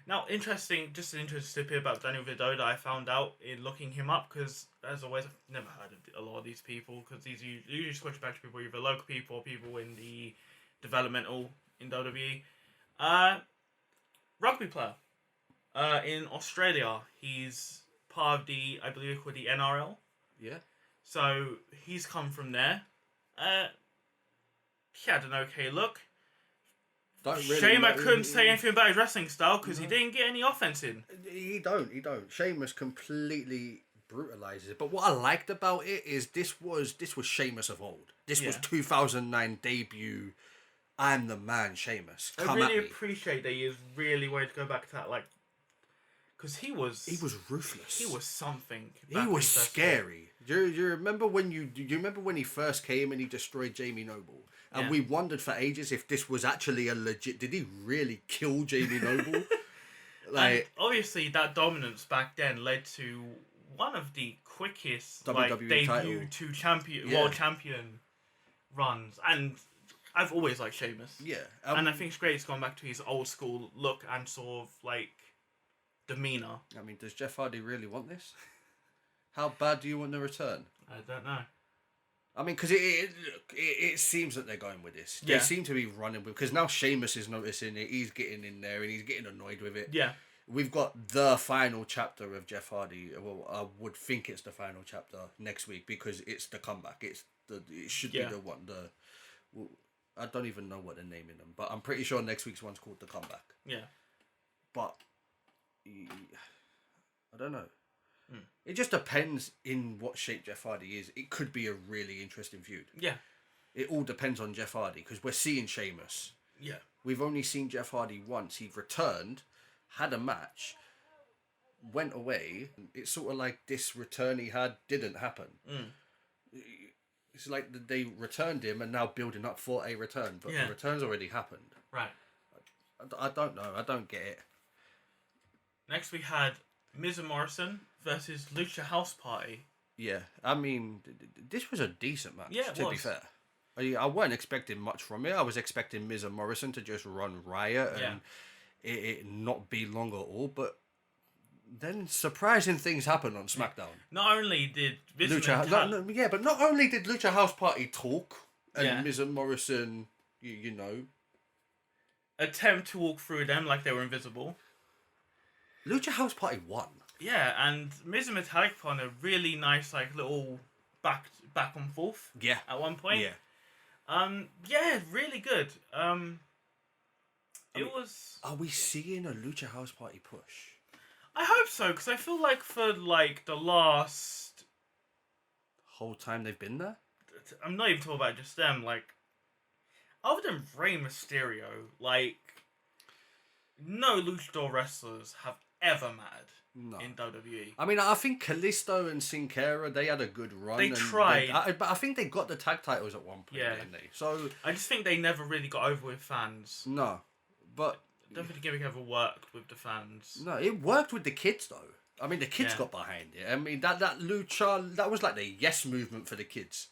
Now, just an interesting tip here about Daniel Vidot that I found out in looking him up, because as always, I've never heard of a lot of these people, because these usually switch back to people, either local people or people in the developmental in WWE. Rugby player in Australia. He's part of the, I believe, called the NRL. Yeah. So he's come from there. He had an okay look. Shame I couldn't say anything about his wrestling style because he didn't get any offense in. He don't. Sheamus completely brutalizes it. But what I liked about it is this was Sheamus of old. This was 2009 debut. I'm the man, Sheamus. I really appreciate that he is really way to go back to that, like, because he was ruthless. He was something. He was scary. Do you remember when he first came and he destroyed Jamie Noble? And we wondered for ages if this was actually a legit. Did he really kill Jamie Noble? And obviously, that dominance back then led to one of the quickest WWE debut title. to world champion runs. And I've always liked Sheamus. Yeah, and I think it's great he's gone back to his old school look and sort of like demeanor. I mean, does Jeff Hardy really want this? How bad do you want the return? I don't know. I mean, because it seems that they're going with this. They seem to be running with, because now Sheamus is noticing it. He's getting in there and he's getting annoyed with it. Yeah. We've got the final chapter of Jeff Hardy. Well, I would think it's the final chapter next week because it's the comeback. It should be the one. I don't even know what they're naming them, but I'm pretty sure next week's one's called the comeback. Yeah. But I don't know. It just depends in what shape Jeff Hardy is. It could be a really interesting feud. Yeah. It all depends on Jeff Hardy because we're seeing Sheamus. Yeah. We've only seen Jeff Hardy once. He returned, had a match, went away. It's sort of like this return he had didn't happen. It's like they returned him and now building up for a return, but the return's already happened. Right. I don't know. I don't get it. Next we had Miz and Morrison versus Lucha House Party. Yeah, I mean, this was a decent match, to be fair. I wasn't expecting much from it. I was expecting Miz and Morrison to just run riot and it not be long at all, but then surprising things happened on SmackDown. Not only did but not only did Lucha House Party talk and Miz and Morrison, you know, attempt to walk through them like they were invisible. Lucha House Party won. Yeah, and Miz and Metallic put on a really nice, like, little back and forth. Yeah. At one point. Yeah. Yeah, really good. Are we seeing a Lucha House Party push? I hope so, because I feel like for, like, the last... whole time they've been there? I'm not even talking about just them, like... Other than Rey Mysterio, like... No luchador wrestlers have ever mattered in WWE. I mean, I think Kalisto and Sin Cara, they had a good run. They tried. But I think they got the tag titles at one point, didn't they? So I just think they never really got over with fans. No. But I don't think the gimmick ever worked with the fans. No, it worked with the kids, though. I mean, the kids got behind it. I mean, that lucha, that was like the yes movement for the kids.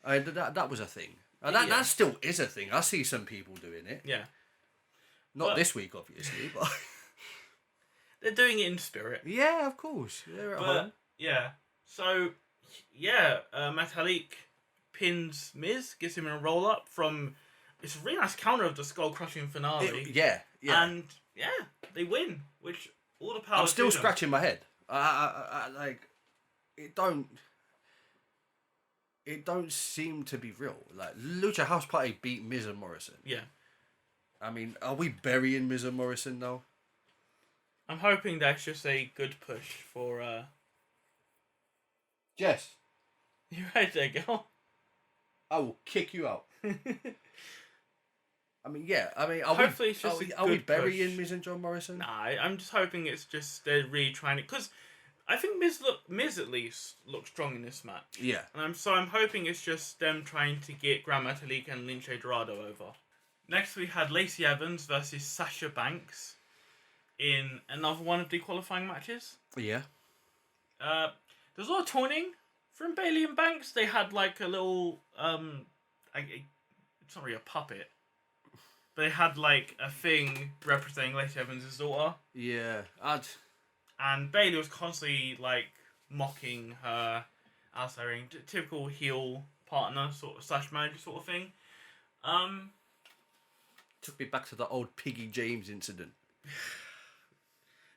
That was a thing. That still is a thing. I see some people doing it. Yeah. Not this week, obviously, but... they're doing it in spirit. Yeah, of course. They're at But home. yeah, so yeah, Metalik pins Miz, gets him in a roll up from. It's a really nice counter of the skull crushing finale. Yeah. And yeah, they win, which all the power. I'm still to them. scratching my head. I like it. Don't seem to be real. Like Lucha House Party beat Miz and Morrison. Yeah, I mean, are we burying Miz and Morrison now? I'm hoping that's just a good push for. Jess, You right there, girl? I will kick you out. I mean, yeah. I mean, Hopefully it's just are we good burying push. Miz and John Morrison? Nah, I'm just hoping it's just they're really trying to, because I think Miz at least looked strong in this match. Yeah. And I'm hoping it's just them trying to get Gran Metalik and Lince Dorado over. Next we had Lacey Evans versus Sasha Banks in another one of the qualifying matches. Yeah. There's a lot of taunting from Bayley and Banks. They had like a little it's not really a puppet. They had like a thing representing Lacey Evans' daughter. Yeah. And Bayley was constantly like mocking her as her typical heel partner sort of / manager sort of thing. Took me back to the old Piggy James incident.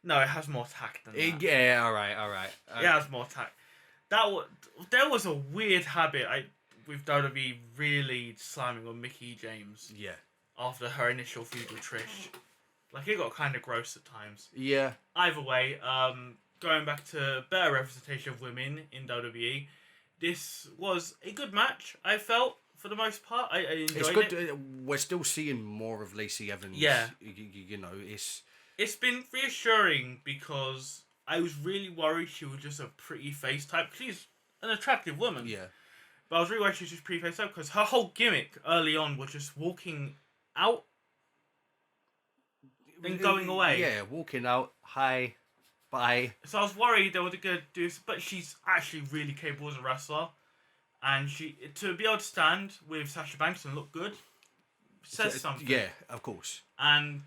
No, it has more tact than that. Yeah, all right. It has more tact. There was a weird habit with WWE really slamming on Mickey James. Yeah. After her initial feud with Trish. Like, it got kind of gross at times. Yeah. Either way, going back to better representation of women in WWE, this was a good match, I felt, for the most part. I enjoyed It's good. it. We're still seeing more of Lacey Evans. Yeah. You know, it's... It's been reassuring because I was really worried she was just a pretty face type. She's an attractive woman. Yeah. But I was really worried she was just pretty face type because her whole gimmick early on was just walking out, then going away. Yeah, walking out, hi, bye. So I was worried they were going to do this, but she's actually really capable as a wrestler. And to be able to stand with Sasha Banks and look good says something. Yeah, of course. And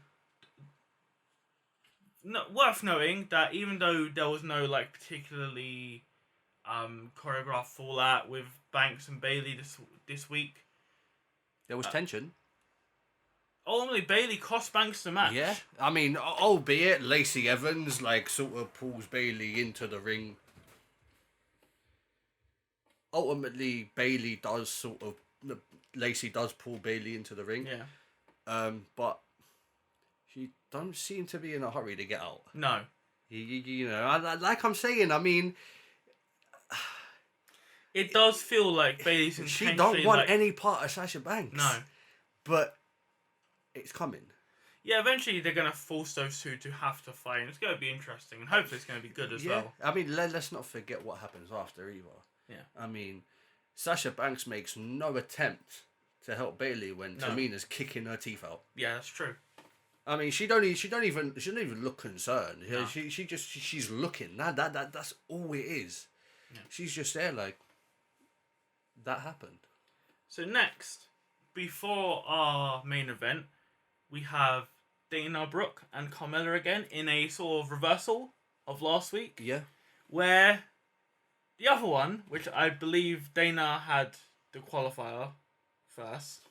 worth noting that even though there was no like particularly choreographed fallout with Banks and Bayley this week, There was tension. ultimately Bayley cost Banks the match. Yeah, I mean, albeit Lacey Evans like sort of pulls Bayley into the ring. Ultimately, Bayley does sort of Lacey does pull Bayley into the ring. Yeah. But she don't seem to be in a hurry to get out. No. You know, like I'm saying, I mean, It does feel like Bayley's she intentionally don't want like, any part of Sasha Banks. No. But it's coming. Yeah, eventually they're gonna force those two to have to fight, and it's gonna be interesting, and hopefully it's gonna be good as well. I mean, let's not forget what happens after either. Yeah. I mean, Sasha Banks makes no attempt to help Bayley when Tamina's kicking her teeth out. Yeah, that's true. I mean, she don't even look concerned. No. She's looking. That's all it is. Yeah. She's just there like that happened. So next, before our main event, we have Dana Brooke and Carmella again in a sort of reversal of last week. Yeah. Where the other one, which I believe Dana had the qualifier first.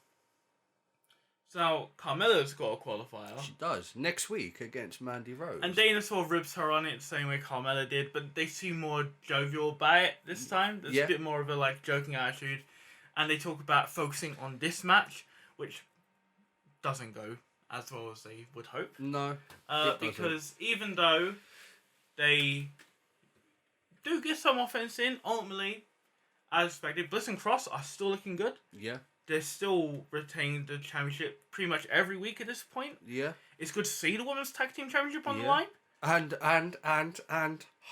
So now Carmella's got a qualifier. She does. Next week against Mandy Rose. And Dana sort of ribs her on it the same way Carmella did, but they seem more jovial about it this time. There's a bit more of a like joking attitude. And they talk about focusing on this match, which doesn't go as well as they would hope. No. Because even though they do get some offense in, ultimately, as expected, Bliss and Cross are still looking good. Yeah. They're still retaining the championship pretty much every week at this point. Yeah. It's good to see the Women's Tag Team Championship on the line. And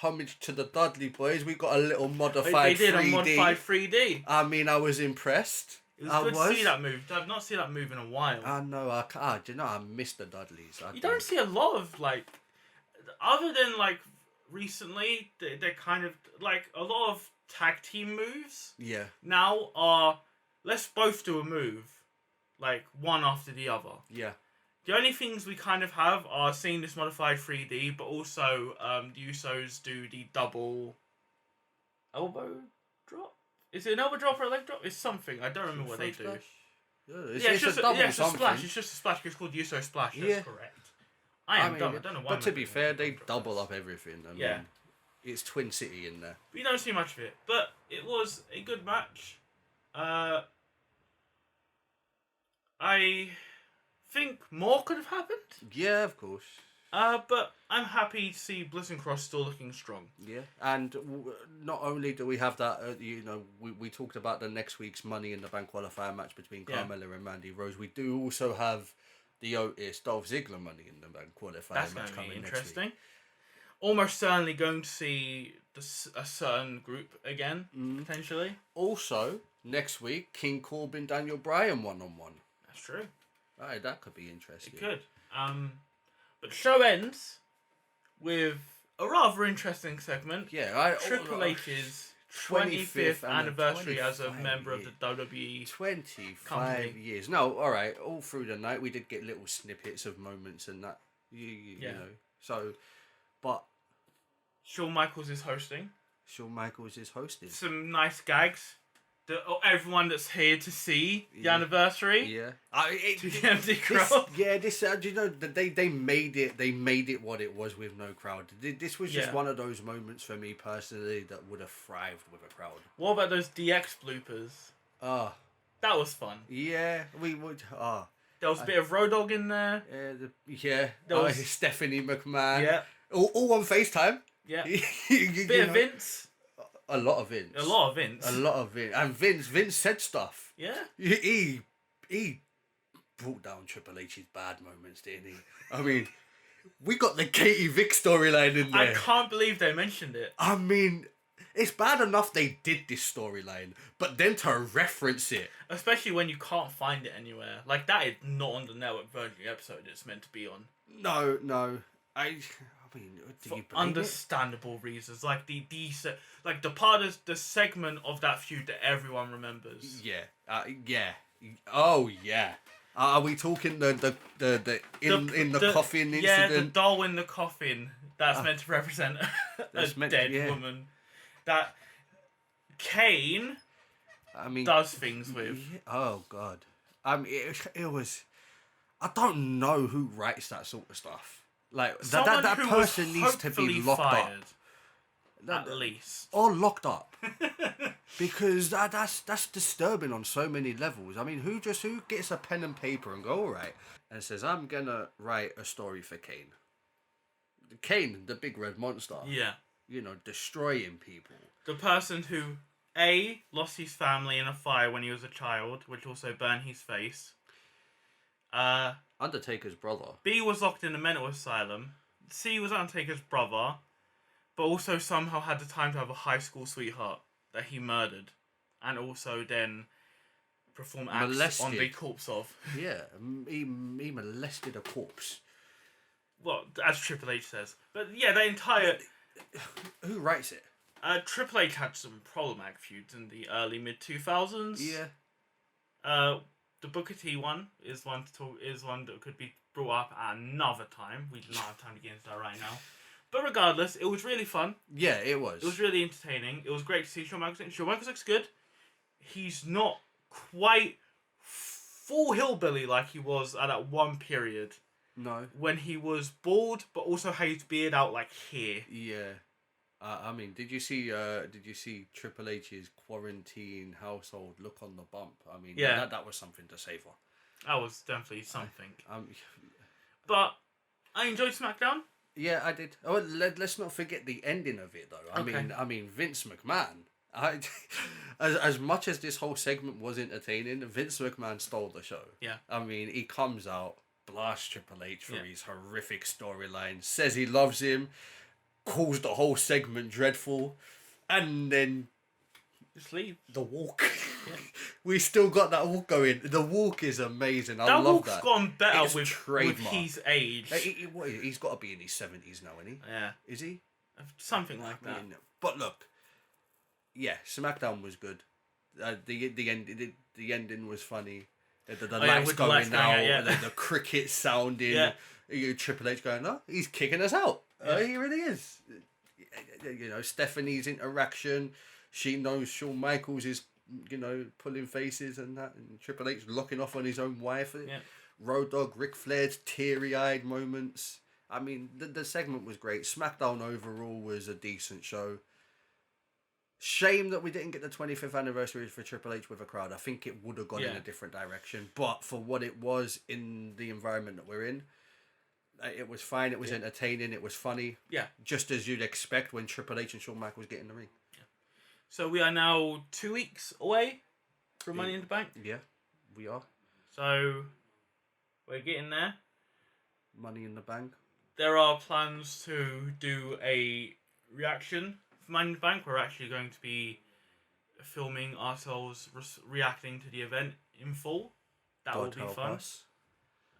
homage to the Dudley boys. We got a little modified 3D. They did a modified 3D. I mean, I was impressed. It was good to see that move. I've not seen that move in a while. I know. Do you know, I miss the Dudleys. You don't see a lot of, like, other than, like, recently, they're kind of, like, a lot of tag team moves. Yeah. Now are, let's both do a move, like, one after the other. Yeah. The only things we kind of have are seeing this modified 3D, but also the Usos do the double elbow drop. Is it an elbow drop or a leg drop? It's something. I don't remember what they do. It's just a double it's a something. splash. It's just a splash. It's called Uso splash. That's Yeah. correct. I don't know why. But to be fair, they double up everything. I mean, Yeah. it's Twin City in there. We don't see much of it, but it was a good match. I think more could have happened. Yeah, of course. But I'm happy to see Bliss and Cross still looking strong. Yeah, and not only do we have that, we talked about the next week's Money in the Bank qualifier match between Carmella and Mandy Rose. We do also have the Otis Dolph Ziggler Money in the Bank qualifier match coming Be next interesting. week. Almost certainly going to see a certain group again, potentially. Also, next week, King Corbin, Daniel Bryan 1-on-1. That's true. Right, that could be interesting. It could. But the show ends with a rather interesting segment. Yeah, Triple H's 25th anniversary as a member of the WWE 25 company. years. No, all right. All through the night, we did get little snippets of moments and that. You know. So, but Shawn Michaels is hosting. Shawn Michaels is hosting. Some nice gags. Everyone that's here to see the anniversary. Yeah. To the empty crowd. This you know, they made it what it was with no crowd. This was just one of those moments for me personally that would have thrived with a crowd. What about those DX bloopers? That was fun. Yeah, we would. There was a bit of Road Dogg in there. There was Stephanie McMahon. Yeah. All on FaceTime. Yeah. Bit of Vince. A lot of Vince. And Vince said stuff. Yeah. He brought down Triple H's bad moments, didn't he? I mean, we got the Katie Vick storyline in there. I can't believe they mentioned it. I mean, it's bad enough they did this storyline, but then to reference it. Especially when you can't find it anywhere. Like, that is not on the network version of the episode it's meant to be on. No. I mean, do you believe understandable reasons, like the part of the segment of that feud that everyone remembers. Yeah. Oh yeah. Are we talking the coffin incident? Yeah, the doll in the coffin that's meant to represent a dead woman. That Kane does things with. Oh God. It was. I don't know who writes that sort of stuff. Like that person needs to be locked up. At least. Or locked up. Because that's disturbing on so many levels. I mean, who gets a pen and paper and go, all right, and says, I'm gonna write a story for Kane. Kane, the big red monster. Yeah. You know, destroying people. The person who lost his family in a fire when he was a child, which also burned his face. Undertaker's brother. B was locked in a mental asylum. C was Undertaker's brother, but also somehow had the time to have a high school sweetheart that he murdered, and also then perform acts on the corpse of. Yeah, he molested a corpse. Well, as Triple H says. But yeah, the entire... Who writes it? Triple H had some problematic feuds in the early mid-2000s. Yeah. The Booker T one is one that could be brought up at another time. We do not have time to get into that right now. But regardless, it was really fun. Yeah, it was. It was really entertaining. It was great to see Shawn Michaels. Shawn Michaels looks good. He's not quite full hillbilly like he was at that one period. No. When he was bald, but also had his beard out like here. Yeah. I mean, did you see Triple H's quarantine household look on the bump? I mean, that was something to savor. That was definitely something. But I enjoyed SmackDown. Yeah, I did. Oh, let's not forget the ending of it, though. I mean, Vince McMahon. As much as this whole segment was entertaining, Vince McMahon stole the show. Yeah. I mean, he comes out, blasts Triple H for his horrific storyline, says he loves him, calls the whole segment dreadful, and then just leave. The walk. Yeah. We still got that walk going. The walk is amazing. I love that. That walk's gotten better with his age. He's got to be in his 70s now, isn't he? Yeah. Is he? Something like that. But look, yeah, SmackDown was good. The ending was funny. The Oh, yeah, lights with the lights going going out, out, yeah. and then the cricket sounding. Yeah. Triple H going, no, he's kicking us out. Yeah. He really is. You know, Stephanie's interaction. She knows Shawn Michaels is, you know, pulling faces and that, and Triple H locking off on his own wife. Yeah. Road Dogg, Ric Flair's teary-eyed moments. I mean, the segment was great. SmackDown overall was a decent show. Shame that we didn't get the 25th anniversary for Triple H with a crowd. I think it would have gone in a different direction. But for what it was in the environment that we're in, it was fine. It was entertaining. It was funny. Yeah. Just as you'd expect when Triple H and Shawn Michaels get in the ring. Yeah. So we are now 2 weeks away from Money in the Bank. Yeah, we are. So we're getting there. Money in the Bank. There are plans to do a reaction for Money in the Bank. We're actually going to be filming ourselves reacting to the event in full. That will be fun. Us.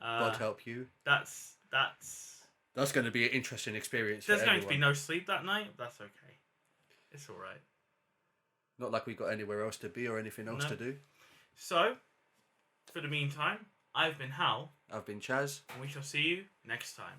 God help you. That's going to be an interesting experience. There's for going everyone. to be no sleep that night. That's okay. It's all right. Not like we got anywhere else to be or anything else to do. So, for the meantime, I've been Hal. I've been Chaz. And we shall see you next time.